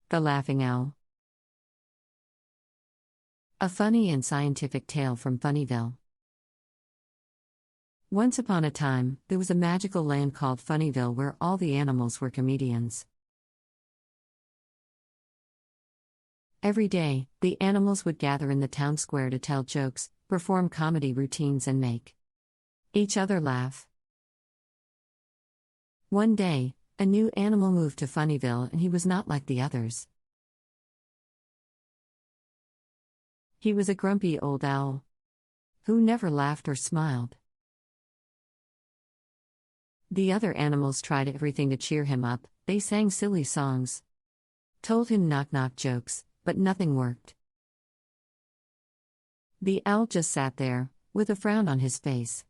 The Laughing Owl. A funny and scientific tale from Funnyville. Once upon a time, there was a magical land called Funnyville where all the animals were comedians. Every day, the animals would gather in the town square to tell jokes, perform comedy routines, and make each other laugh. One day, a new animal moved to Funnyville, and he was not like the others. He was a grumpy old owl who never laughed or smiled. The other animals tried everything to cheer him up. They sang silly songs, told him knock-knock jokes, but nothing worked. The owl just sat there, with a frown on his face.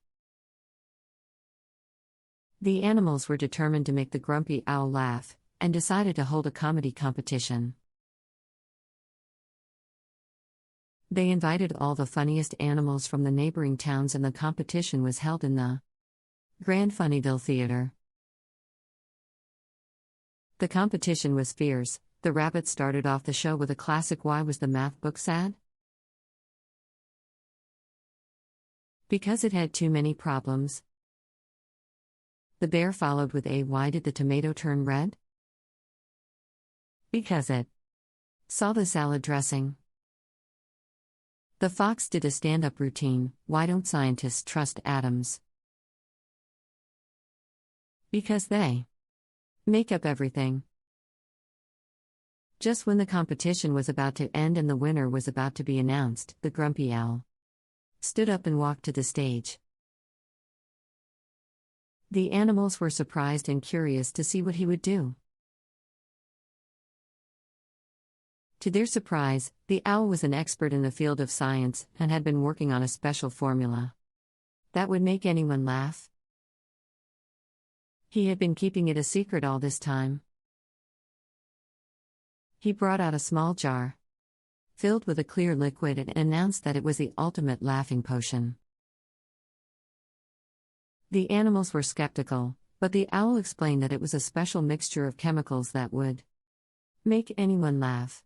The animals were determined to make the grumpy owl laugh, and decided to hold a comedy competition. They invited all the funniest animals from the neighboring towns, and the competition was held in the Grand Funnyville Theater. The competition was fierce. The rabbit started off the show with a classic "Why was the math book sad?" Because it had too many problems. The bear followed with a "Why did the tomato turn red?" Because it saw the salad dressing. The fox did a stand-up routine, "Why don't scientists trust atoms?" Because they make up everything. Just when the competition was about to end and the winner was about to be announced, the grumpy owl stood up and walked to the stage. The animals were surprised and curious to see what he would do. To their surprise, the owl was an expert in the field of science and had been working on a special formula that would make anyone laugh. He had been keeping it a secret all this time. He brought out a small jar filled with a clear liquid and announced that it was the ultimate laughing potion. The animals were skeptical, but the owl explained that it was a special mixture of chemicals that would make anyone laugh.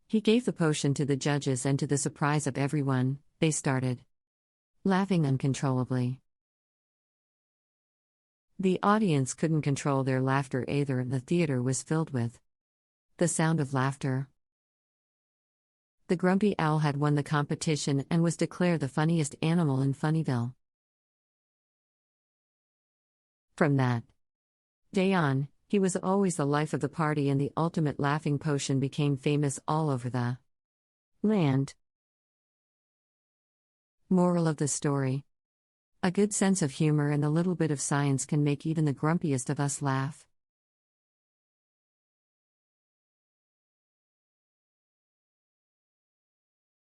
He gave the potion to the judges, and to the surprise of everyone, they started laughing uncontrollably. The audience couldn't control their laughter either, and the theater was filled with the sound of laughter. The grumpy owl had won the competition and was declared the funniest animal in Funnyville. From that day on, he was always the life of the party, and the ultimate laughing potion became famous all over the land. Moral of the story: a good sense of humor and a little bit of science can make even the grumpiest of us laugh.